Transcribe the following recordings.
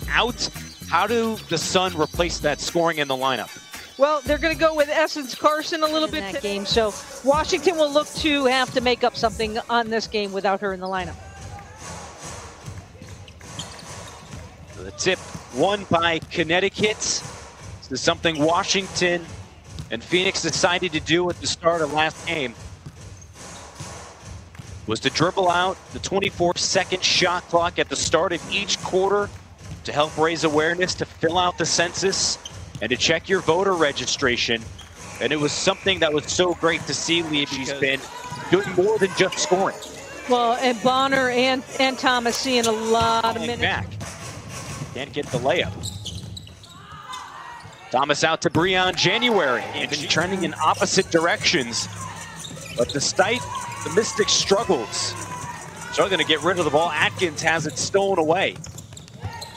Out. How do the Sun replace that scoring in the lineup? Well, they're going to go with Essence Carson a little bit in that game, so Washington will look to have to make up something on this game without her in the lineup. The tip won by Connecticut. This is something Washington and Phoenix decided to do at the start of last game, was to dribble out the 24-second shot clock at the start of each quarter to help raise awareness, to fill out the census, and to check your voter registration. And it was something that was so great to see, Lee. She's been doing more than just scoring. Well, and Bonner and Thomas seeing a lot of minutes. Back. Can't get the layup. Thomas out to Breon January. And been trending in opposite directions. But despite the Mystics' struggles, they're going to get rid of the ball. Atkins has it stolen away.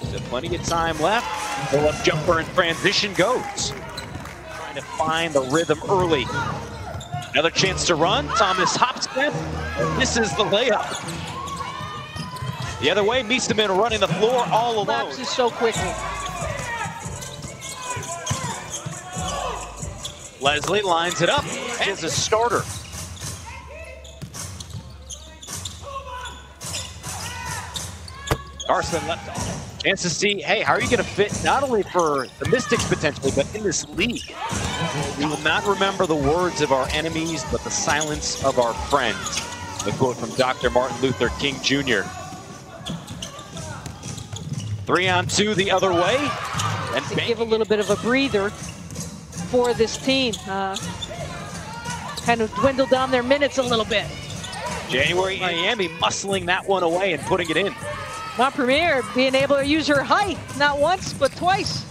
Still plenty of time left. Pull-up jumper in transition goes. Trying to find the rhythm early. Another chance to run. Thomas hops in. Misses the layup. The other way, Meeseman running the floor all alone. Lapses so quickly. Leslie lines it up as a starter. Carson left off. Chance to see, hey, how are you going to fit not only for the Mystics potentially, but in this league? We will not remember the words of our enemies, but the silence of our friends. The quote from Dr. Martin Luther King Jr. 3-on-2 the other way. And to give a little bit of a breather for this team. Kind of dwindle down their minutes a little bit. January, Miami muscling that one away and putting it in. Montpremier being able to use her height, not once, but twice.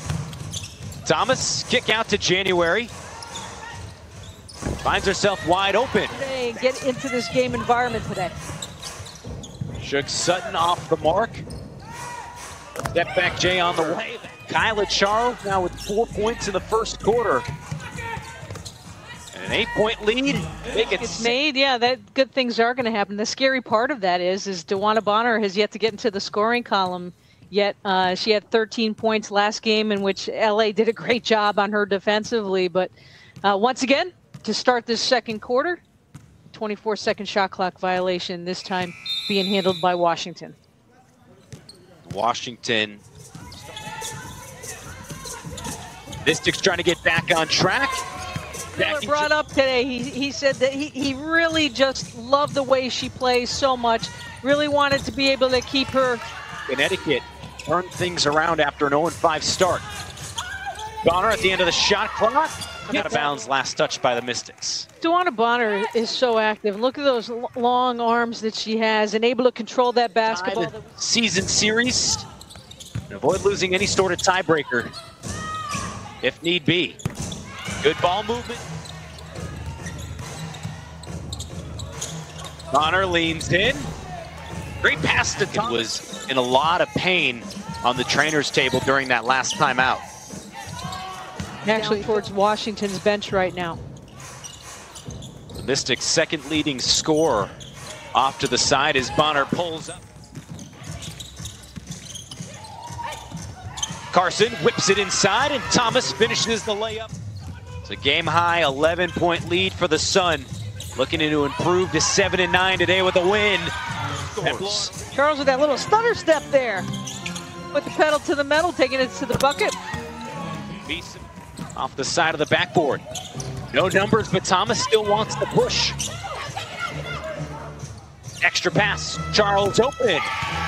Thomas, kick out to January. Finds herself wide open. Get into this game environment today. Shook Sutton off the mark. Step back Jay on the way. Kyla Charles now with 4 points in the first quarter. And an 8-point lead. It's made, yeah, that good things are going to happen. The scary part of that is DeWanna Bonner has yet to get into the scoring column yet. She had 13 points last game, in which LA did a great job on her defensively. But once again, to start this second quarter, 24-second shot clock violation, this time being handled by Washington. Washington. Mystics trying to get back on track. Miller brought up today, he said that he really just loved the way she plays so much, really wanted to be able to keep her. Connecticut turned things around after an 0-5 start. Bonner at the end of the shot clock. Out of bounds, last touch by the Mystics. DeWanna Bonner is so active. Look at those long arms that she has and able to control that basketball. Season series. And avoid losing any sort of tiebreaker if need be. Good ball movement. Bonner leans in. Great pass to Thomas. Was in a lot of pain on the trainer's table during that last timeout. Actually towards Washington's bench right now. The Mystics' second leading scorer off to the side as Bonner pulls up. Carson whips it inside and Thomas finishes the layup. It's a game-high 11-point lead for the Sun. Looking to improve to 7-9 today with a win. Charles with that little stutter step there. Put the pedal to the metal, taking it to the bucket. Off the side of the backboard. No numbers, but Thomas still wants to push. Extra pass. Charles open.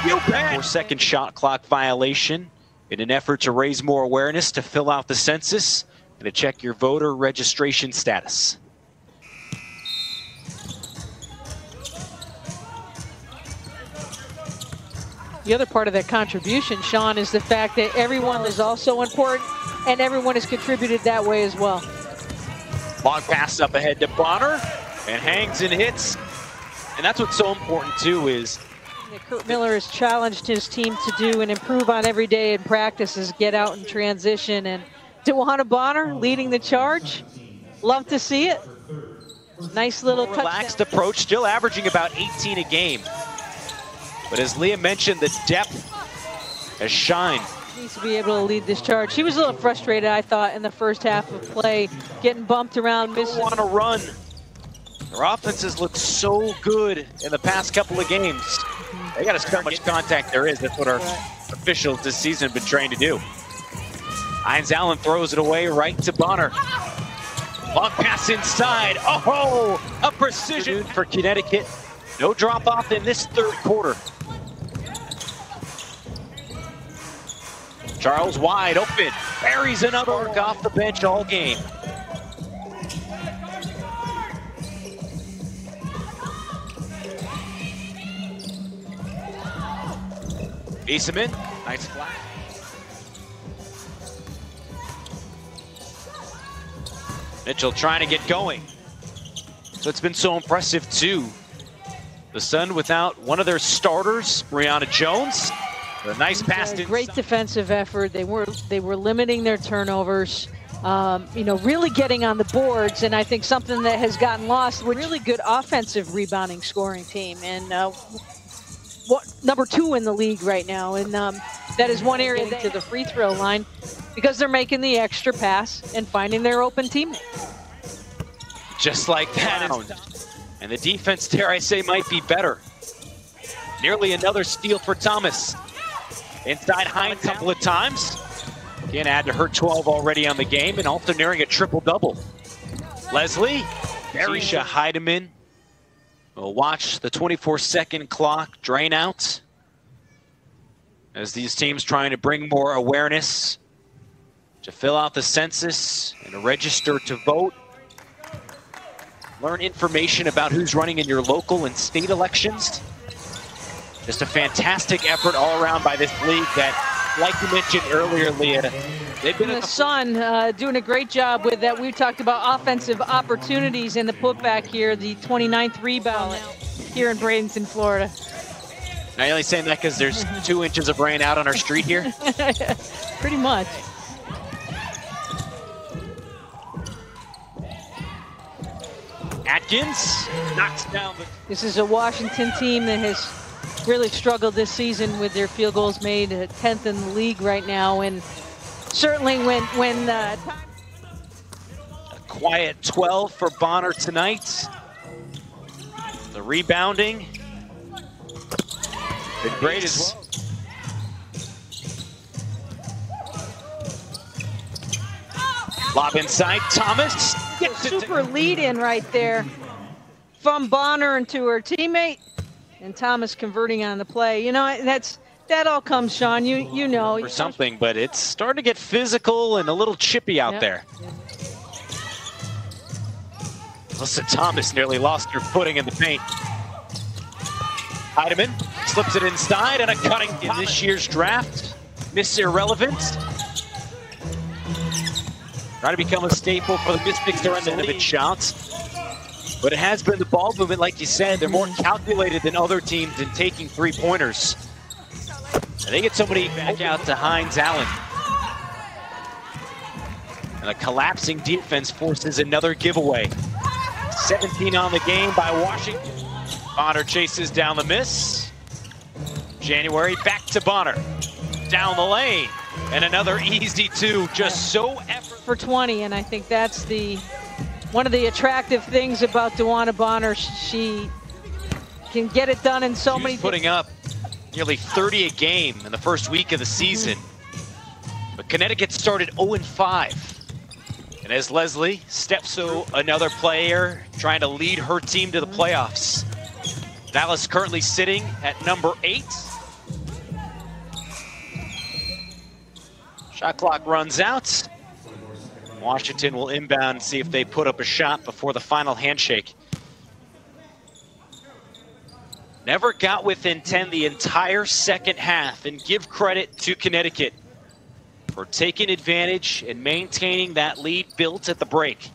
4-second shot clock violation in an effort to raise more awareness, to fill out the census, and to check your voter registration status. The other part of that contribution, Sean, is the fact that everyone is also important and everyone has contributed that way as well. Long pass up ahead to Bonner and hangs and hits. And that's what's so important too is Kurt Miller has challenged his team to do and improve on every day in practice, is get out and transition. And DeWanna Bonner leading the charge. Love to see it. Nice little relaxed approach, still averaging about 18 a game. But as Leah mentioned, the depth has shined Needs to be able to lead this charge. She was a little frustrated, I thought, in the first half of play, getting bumped around, missing. Want to run. Their offenses look so good in the past couple of games. They got to start how much contact there is. That's what our officials this season have been trained to do. Hines Allen throws it away right to Bonner. Long pass inside. Oh, a precision for Connecticut. No drop off in this third quarter. Charles wide open. Buries another arc off the bench all game. Eastman, nice flat. Mitchell trying to get going. So it's been so impressive too. The Sun without one of their starters, Brianna Jones. A nice pass. Great defensive effort. They were limiting their turnovers. You know, really getting on the boards, and I think something that has gotten lost. We're really good offensive rebounding scoring team, and number 2 in the league right now. And that is one area to the free throw line because they're making the extra pass and finding their open teammate. Just like that. And the defense, dare I say, might be better. Nearly another steal for Thomas. Inside Hines a couple of times. Again, add to her 12 already on the game and also nearing a triple-double. Leslie, Arisha Heidemann will watch the 24-second clock drain out as these teams trying to bring more awareness to fill out the census and register to vote. Learn information about who's running in your local and state elections. Just a fantastic effort all around by this league that, like you mentioned earlier, Leah, they've been the Sun doing a great job with that. We talked about offensive opportunities in the putback here, the 29th rebound here in Bradenton, Florida. Now you're only saying that because there's 2 inches of rain out on our street here? Pretty much. Atkins knocks down the... This is a Washington team that has really struggled this season with their field goals made, 10th in the league right now, and certainly when a quiet 12 for Bonner tonight. The rebounding been great as well. Lob inside, Thomas gets it. Super lead in right there from Bonner into her teammate, and Thomas converting on the play. You know, that all comes, Sean. You know. For something, but it's starting to get physical and a little chippy out there. Alyssa Thomas nearly lost her footing in the paint. Heidemann slips it inside, and a cutting in this year's draft. Miss Irrelevant. Trying to become a staple for the Mystics. They're on the end of shots. But it has been the ball movement, like you said. They're more calculated than other teams in taking three-pointers. And they get somebody back out to Hines Allen. And a collapsing defense forces another giveaway. 17 on the game by Washington. Bonner chases down the miss. January back to Bonner. Down the lane. And another easy 2. Just so effort for 20, and I think that's one of the attractive things about DeWanna Bonner. She can get it done in so many. Putting up nearly 30 a game in the first week of the season. But Connecticut started 0-5. And as Leslie steps to another player trying to lead her team to the playoffs. Dallas currently sitting at number 8. Shot clock runs out. Washington will inbound and see if they put up a shot before the final handshake. Never got within 10 the entire second half, and give credit to Connecticut for taking advantage and maintaining that lead built at the break.